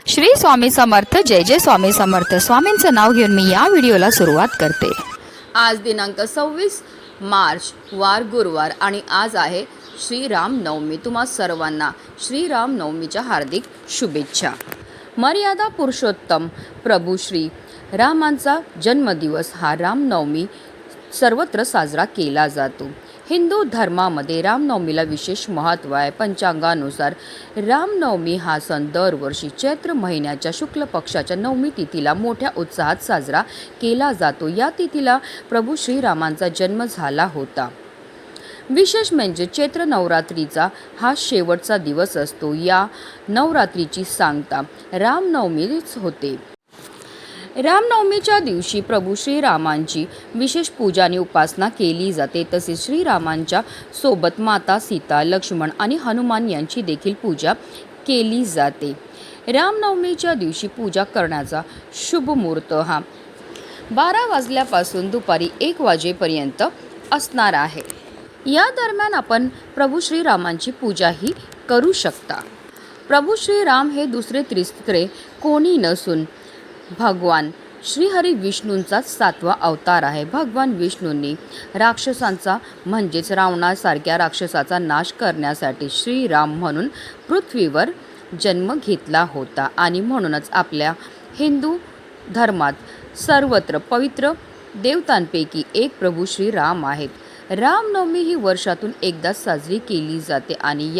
श्री स्वामी समर्थ. जय जय स्वामी समर्थ. स्वामींचं नाव घेऊन मी या व्हिडिओला सुरुवात करते. आज दिनांक 26 मार्च वार गुरुवार आणि आज आहे श्रीराम नवमी. तुम्हा सर्वांना श्रीराम नवमीच्या हार्दिक शुभेच्छा. मर्यादा पुरुषोत्तम प्रभू श्री रामांचा जन्मदिवस हा रामनवमी सर्वत्र साजरा केला जातो. हिंदू धर्मामध्ये रामनवमीला विशेष महत्त्व आहे. पंचांगानुसार रामनवमी हा सण दरवर्षी चैत्र महिन्याच्या शुक्ल पक्षाच्या नवमी तिथीला मोठ्या उत्साहात साजरा केला जातो. या तिथीला प्रभू श्रीरामांचा जन्म झाला होता. विशेष म्हणजे चैत्र नवरात्रीचा हा शेवटचा दिवस असतो. या नवरात्रीची सांगता रामनवमीच होते. रामनवमीच्या दिवशी प्रभू श्रीरामांची विशेष पूजा आणि उपासना केली जाते. तसेच श्रीरामांच्या सोबत माता सीता, लक्ष्मण आणि हनुमान यांची देखील पूजा केली जाते. रामनवमीच्या दिवशी पूजा करण्याचा शुभ मुहूर्त हा 12 वाजल्यापासून दुपारी 1 वाजेपर्यंत असणार आहे. या दरम्यान आपण प्रभू श्रीरामांची पूजाही करू शकता. प्रभू श्रीराम हे दुसरे तिसरे कोणी नसून भगवान श्रीहरी विष्णूंचा 7वा अवतार आहे. भगवान विष्णूंनी राक्षसांचा म्हणजेच रावणासारख्या राक्षसाचा नाश करण्यासाठी श्रीराम म्हणून पृथ्वीवर जन्म घेतला होता आणि म्हणूनच आपल्या हिंदू धर्मात सर्वत्र पवित्र देवतांपैकी एक प्रभू श्रीराम आहेत. रामनवमी ही वर्षातून एकदाच साजरी केली जाते आणि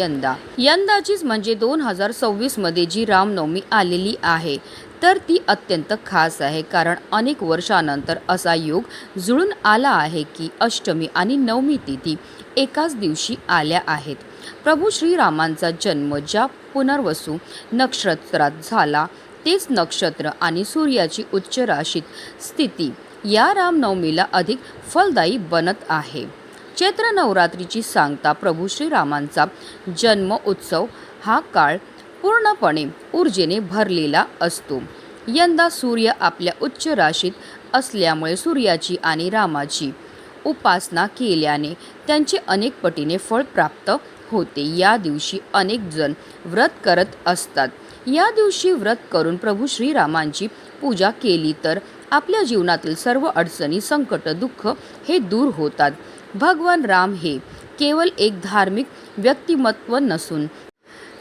यंदाचीच म्हणजे 2026 मध्ये जी रामनवमी आलेली आहे तर ती अत्यंत खास आहे. कारण अनेक वर्षानंतर असा योग जुळून आला आहे की अष्टमी आणि नवमी तिथी एकाच दिवशी आल्या आहेत. प्रभू श्रीरामांचा जन्म ज्या पुनर्वसू नक्षत्रात झाला तेच नक्षत्र आणि सूर्याची उच्च राशीत स्थिती या रामनवमीला अधिक फलदायी बनत आहे. चैत्र नवरात्रीची सांगता प्रभू श्रीरामांचा जन्म उत्सव हा काळ पूर्णपणे ऊर्जेने भरलेला असतो. यंदा सूर्य आपल्या उच्च राशीत असल्यामुळे सूर्याची आणि रामाची उपासना केल्याने त्यांचे अनेक पटीने फळ प्राप्त होते. या दिवशी अनेक जण व्रत करत असतात. या दिवशी व्रत करून प्रभू श्रीरामांची पूजा केली तर आपल्या जीवनातील सर्व अडचणी, संकट, दुःख हे दूर होतात. भगवान राम हे केवळ एक धार्मिक व्यक्तिमत्व नसून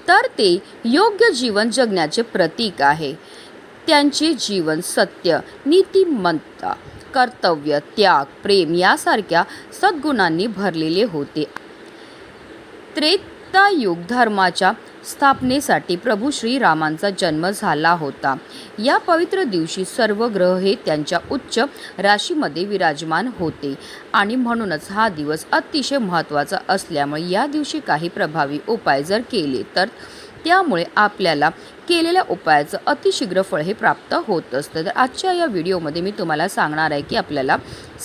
तर ते योग्य जीवन जगण्याचे प्रतीक आहे. त्यांचे जीवन सत्य, नीतिमत्ता, कर्तव्य, त्याग, प्रेम यासारख्या सद्गुणांनी भरलेले होते. त्रेतायुग धर्माच्या स्थापनेसाठी प्रभू श्रीरामांचा जन्म झाला होता. या पवित्र दिवशी सर्व ग्रह हे त्यांच्या उच्च राशीमध्ये विराजमान होते आणि म्हणूनच हा दिवस अतिशय महत्त्वाचा असल्यामुळे या दिवशी काही प्रभावी उपाय जर केले तर त्यामुळे आपल्याला केलेल्या उपायाचं अतिशीघ्र फळ हे प्राप्त होत असतं. तर आजच्या या व्हिडिओमध्ये मी तुम्हाला सांगणार आहे की आपल्याला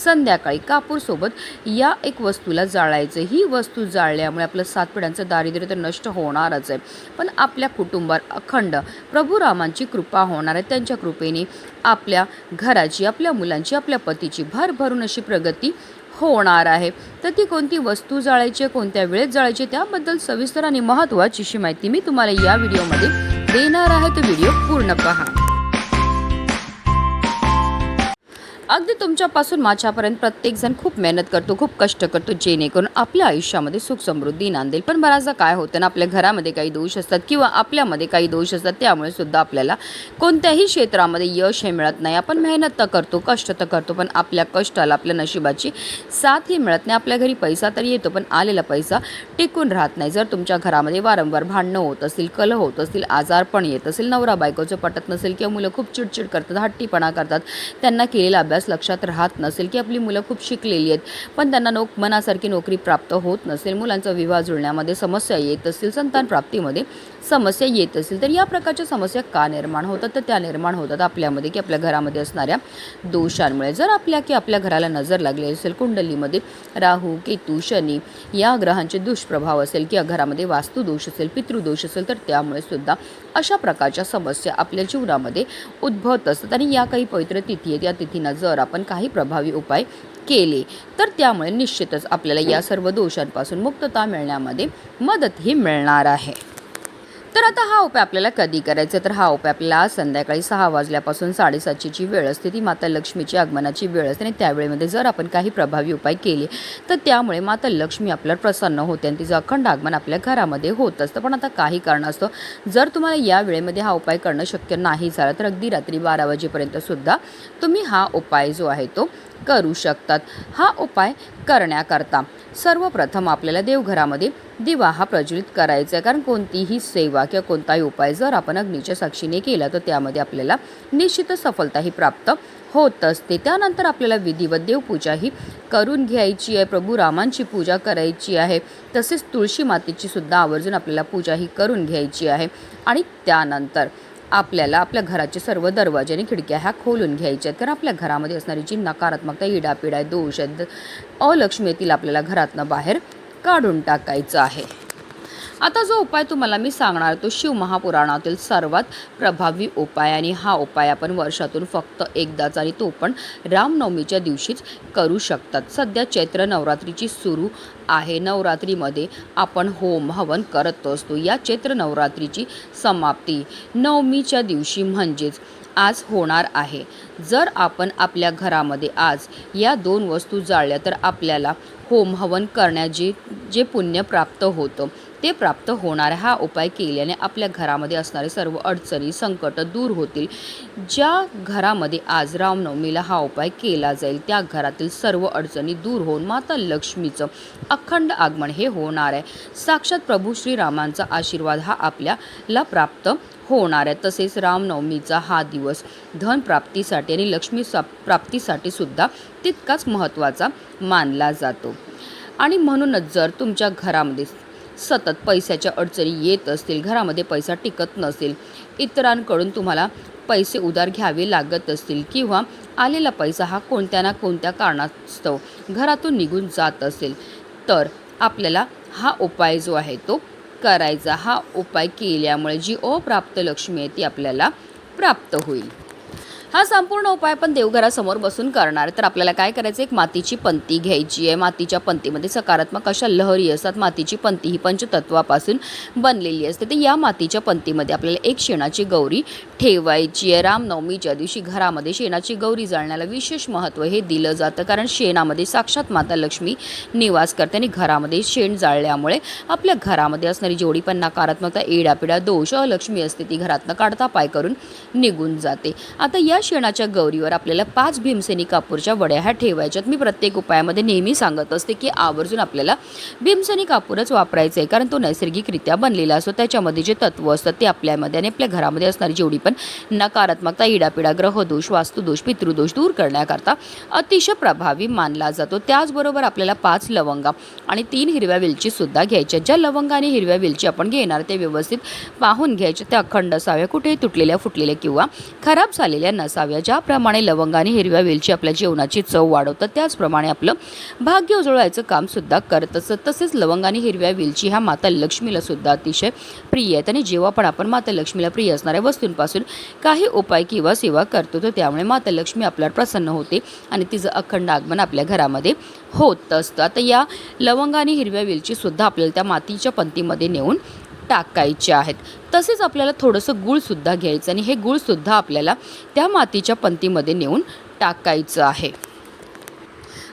संध्याकाळी कापूरसोबत या एक वस्तूला जाळायचं. ही वस्तू जाळल्यामुळे आपलं 7 पिढ्यांचं दारिद्र्य तर नष्ट होणारच आहे, पण आपल्या कुटुंबावर अखंड प्रभू रामांची कृपा होणार आहे. त्यांच्या कृपेने आपल्या घराची, आपल्या मुलांची, आपल्या पतीची भरभरून अशी प्रगती होणार आहे. तर ती कोणती वस्तू जाळायची, कोणत्या वेळेत जाळायची त्याबद्दल सविस्तर आणि महत्त्वाची अशी माहिती मी तुम्हाला या व्हिडिओमध्ये देणार आहे. तर व्हिडिओ पूर्ण पहा. अगदी तुमच्यापासून माझ्यापर्यंत प्रत्येकजण खूप मेहनत करतो, खूप कष्ट करतो जेणेकरून आपल्या आयुष्यामध्ये सुख समृद्धी नांदेल. पण बऱ्याचदा काय होतं ना, आपल्या घरामध्ये काही दोष असतात किंवा आपल्यामध्ये काही दोष असतात, त्यामुळे सुद्धा आपल्याला कोणत्याही क्षेत्रामध्ये यश हे मिळत नाही. आपण मेहनत तर करतो, कष्ट तर करतो, पण आपल्या कष्टाला, आपल्या नशिबाची साथ ही मिळत नाही. आपल्या घरी पैसा तर येतो पण आलेला पैसा टिकून राहत नाही. जर तुमच्या घरामध्ये वारंवार भांडणं होत असतील, कलह होत असतील, आजार पण येत असेल, नवरा बायकोचं पटत नसेल किंवा मुलं खूप चिडचिड करतात, हट्टीपणा करतात, त्यांना केलेला अभ्यास लक्षात राहत नसेल की आपली मुलं खूप शिकलेली आहेत पण त्यांना मनासारखी नोकरी प्राप्त होत नसेल, मुलांचा विवाह जुळण्यामध्ये समस्या येत असतील, संतान प्राप्तीमध्ये समस्या येत असेल, तर या प्रकारच्या समस्या का निर्माण होतात? तर त्या निर्माण होतात आपल्यामध्ये की आपल्या घरामध्ये असणाऱ्या दोषांमुळे. जर आपल्या घराला नजर लागली असेल, कुंडलीमध्ये राहू, केतू, शनी या ग्रहांचे दुष्प्रभाव असेल किंवा घरामध्ये वास्तुदोष असेल, पितृदोष असेल, तर त्यामुळे सुद्धा अशा प्रकारच्या समस्या आपल्या जीवनामध्ये उद्भवत असतात. आणि या काही पवित्र तिथी आहेत, या तिथींना जर आपण काही प्रभावी उपाय केले तर त्यामुळे निश्चितच आपल्याला या सर्व दोषांपासून मुक्तता मिळण्यामध्ये मदत ही मिळणार आहे. तर आता हा उपाय आपल्याला कधी करायचा, तर हा उपाय आपल्याला संध्याकाळी 6 वाजल्यापासून 7:30ची वेळ असते, ती माता लक्ष्मीची आगमनाची वेळ असते आणि त्यावेळेमध्ये जर आपण काही प्रभावी उपाय केले तर त्यामुळे माता लक्ष्मी आपल्यावर प्रसन्न होते आणि तिचं अखंड आगमन आपल्या घरामध्ये होत असतं. पण आता काही कारणास्तव जर तुम्हाला या वेळेमध्ये हा उपाय करणं शक्य नाही झालं तर अगदी रात्री 12 वाजेपर्यंत सुद्धा तुम्ही हा उपाय जो आहे तो करू शकतात. हा उपाय करण्याकरता सर्वप्रथम आपल्याला देवघरामध्ये दिवा हा प्रज्वलित करायचा आहे, कारण कोणतीही सेवा किंवा कोणताही उपाय जर आपण अग्नीच्या साक्षीने केला तर त्यामध्ये आपल्याला निश्चितच सफलताही प्राप्त होत असते. त्यानंतर आपल्याला विधिवत देवपूजाही करून घ्यायची आहे, प्रभू रामांची पूजा करायची आहे, तसेच तुळशी मातेची सुद्धा आवर्जून आपल्याला पूजाही करून घ्यायची आहे. आणि त्यानंतर आपल्याला आपल्या घराचे सर्व दरवाजे आणि खिडक्या ह्या खोलून घ्यायच्या आहेत, कारण आपल्या घरामध्ये असणारी जी नकारात्मकता, इडापिडा, दोष आहेत, अलक्ष्मी येतील आपल्याला घरातनं बाहेर काढून टाकायचं आहे. आता जो उपाय तुम्हाला मी सांगणार तो शिवमहापुराणातील सर्वात प्रभावी उपाय आणि हा उपाय आपण वर्षातून फक्त एकदाच आणि तो पण रामनवमीच्या दिवशीच करू शकतात. सध्या चैत्र नवरात्रीची सुरू आहे. नवरात्रीमध्ये आपण होम हवन करत असतो. या चैत्र नवरात्रीची समाप्ती नवमीच्या दिवशी म्हणजेच आज होणार आहे. जर आपण आपल्या घरामध्ये आज या 2 वस्तू जाळल्या तर आपल्याला होम हवन करण्याचे जे पुण्य प्राप्त होतं ते प्राप्त होणार. हा उपाय केल्याने आपल्या घरामध्ये असणारे सर्व अडचणी, संकट दूर होतील. ज्या घरामध्ये आज रामनवमीला हा उपाय केला जाईल त्या घरातील सर्व अडचणी दूर होऊन माता लक्ष्मीचं अखंड आगमन हे होणार आहे. साक्षात प्रभू श्रीरामांचा आशीर्वाद हा आपल्याला प्राप्त होणार आहे. तसेच रामनवमीचा हा दिवस धनप्राप्तीसाठी आणि लक्ष्मी प्राप्तीसाठी सुद्धा तितकाच महत्त्वाचा मानला जातो. आणि म्हणूनच जर तुमच्या घरामध्ये सतत पैशाच्या अडचणी येत असतील, घरामध्ये पैसा टिकत नसेल, इतरांकडून तुम्हाला पैसे उधार घ्यावे लागत असतील किंवा आलेला पैसा हा कोणत्या ना कोणत्या कारणास्तव घरातून निघून जात असेल तर आपल्याला हा उपाय जो आहे तो करायचा. हा उपाय केल्यामुळे जी अप्राप्त लक्ष्मी आहे ती आपल्याला प्राप्त होईल. हा संपूर्ण उपाय आपण देवघरासमोर बसून करणार. तर आपल्याला काय करायचं, एक मातीची पंती घ्यायची आहे. मातीच्या पंतीमध्ये सकारात्मक अशा लहरी असतात. मातीची पंती ही पंचतत्वापासून बनलेली असते. तर या मातीच्या पंतीमध्ये आपल्याला एक शेणाची गौरी ठेवायची आहे. रामनवमीच्या दिवशी घरामध्ये शेणाची गौरी जाळण्याला विशेष महत्त्व हे दिलं जातं, कारण शेणामध्ये साक्षात माता लक्ष्मी निवास करते आणि घरामध्ये शेण जाळल्यामुळे आपल्या घरामध्ये असणारी जेवढी पण नकारात्मकता, इडापिडा, दोष, अलक्ष्मी असते ती घरातनं काढता पाय करून निघून जाते. आता या शेणाच्या गौरीवर आपल्याला 5 भीमसेनी कापूरच्या वड्या ह्या ठेवायच्यात. मी प्रत्येक उपायामध्ये नेहमी सांगत असते की आवर्जून आपल्याला भीमसेनी कापूरच वापरायचं आहे, कारण तो नैसर्गिकरित्या बनलेला असतो. त्याच्यामध्ये जे तत्व असतात ते आपल्यामध्ये आणि आपल्या घरामध्ये असणारी जेवढी पण नकारात्मकता, इडापिडा, ग्रहदोष, वास्तुदोष, पितृदोष दूर करण्याकरता अतिशय प्रभावी मानला जातो. त्याचबरोबर आपल्याला 5 लवंगा आणि 3 हिरव्या वेलची सुद्धा घ्यायच्या. ज्या लवंगा आणि हिरव्या वेलची आपण घेणार ते व्यवस्थित पाहून घ्यायचे. त्या अखंड असाव्या, कुठेही तुटलेल्या, फुटलेल्या किंवा खराब झालेल्या नसाव्या. ज्याप्रमाणे लवंगा आणि हिरव्या वेलची आपल्या जेवणाची चव वाढवतात त्याचप्रमाणे आपलं भाग्य उजळवायचं काम सुद्धा करत असतं. तसेच लवंगा आणि हिरव्या वेलची ह्या माता लक्ष्मीला सुद्धा अतिशय प्रिय आहेत आणि जेव्हा पण आपण माता लक्ष्मीला प्रिय असणाऱ्या वस्तूंपासून काही उपाय किंवा सेवा करतो तर त्यामुळे माता लक्ष्मी आपल्यावर प्रसन्न होते आणि तिचं अखंड आगमन आपल्या घरामध्ये होत असतं. आता या लवंगा आणि हिरव्या वेलची सुद्धा आपल्याला त्या मातीच्या पंतीमध्ये नेऊन टाकायचे आहेत. तसेच आपल्याला थोडंसं गूळसुद्धा घ्यायचं आणि हे गूळसुद्धा आपल्याला त्या मातीच्या पंतीमध्ये नेऊन टाकायचं आहे.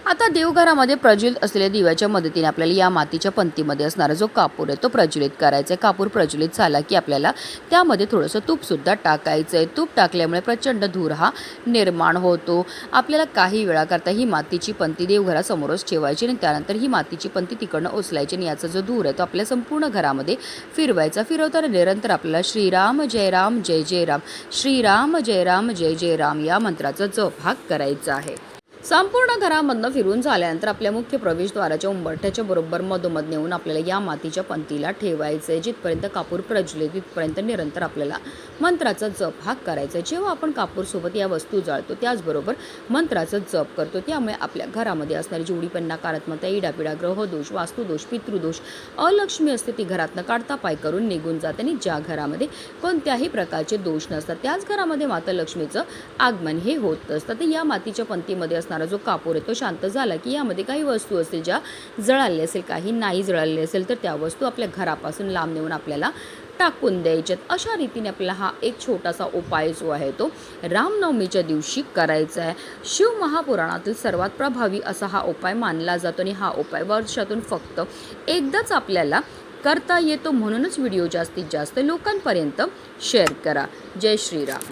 आता देवघरामध्ये प्रज्वलित असलेल्या दिव्याच्या मदतीने आपल्याला या मातीच्या पंतीमध्ये असणारा जो कापूर आहे तो प्रज्वलित करायचा आहे. कापूर प्रज्वलित झाला की आपल्याला त्यामध्ये थोडंसं तूपसुद्धा टाकायचं आहे. तूप टाकल्यामुळे प्रचंड धूर हा निर्माण होतो. आपल्याला काही वेळाकरता ही मातीची पंती देवघरासमोरच ठेवायची आणि त्यानंतर ही मातीची पंती तिकडनं उचलायची आणि याचा जो धूर आहे तो आपल्या संपूर्ण घरामध्ये फिरवायचा. फिरवताना निरंतर आपल्याला श्रीराम जय राम जय जय राम, श्रीराम जय राम जय जय राम या मंत्राचा जप हा करायचा आहे. संपूर्ण घरामधनं फिरून झाल्यानंतर आपल्या मुख्य प्रवेशद्वाराच्या उंबरठ्याच्या बरोबर मधोमध नेऊन आपल्याला या मातीच्या पंतीला ठेवायचं आहे. जिथपर्यंत कापूर प्रज्वलित तिथपर्यंत निरंतर आपल्याला मंत्राचा जप हा करायचा आहे. जेव्हा आपण कापूरसोबत या वस्तू जाळतो त्याचबरोबर मंत्राचा जप करतो त्यामुळे आपल्या घरामध्ये असणारी जेवढी पण नकारात्मकता, इडापिडा, ग्रहदोष, वास्तुदोष, पितृदोष, अलक्ष्मी असते ती घरातनं काढता पाय करून निघून जाते आणि ज्या घरामध्ये कोणत्याही प्रकारचे दोष नसतात त्याच घरामध्ये माता लक्ष्मीचं आगमन हे होत असतं. तर या मातीच्या पंतीमध्ये असणारा जो कापूर आहे तो शांत झाला की यामध्ये काही वस्तू असतील ज्या जळालेल्या असेल, काही नाही जळालेल्या असेल तर त्या वस्तू आपल्या घरापासून लांब नेऊन आपल्याला टाकून द्यायच्यात. अशा रीतीने आपला हा एक छोटासा उपाय जो आहे तो रामनवमीच्या दिवशी करायचा आहे. शिवमहापुराणातील सर्वात प्रभावी असा हा उपाय मानला जातो आणि हा उपाय वर्षातून फक्त एकदाच आपल्याला करता येतो. म्हणूनच व्हिडिओ जास्तीत जास्त लोकांपर्यंत शेअर करा. जय श्रीराम.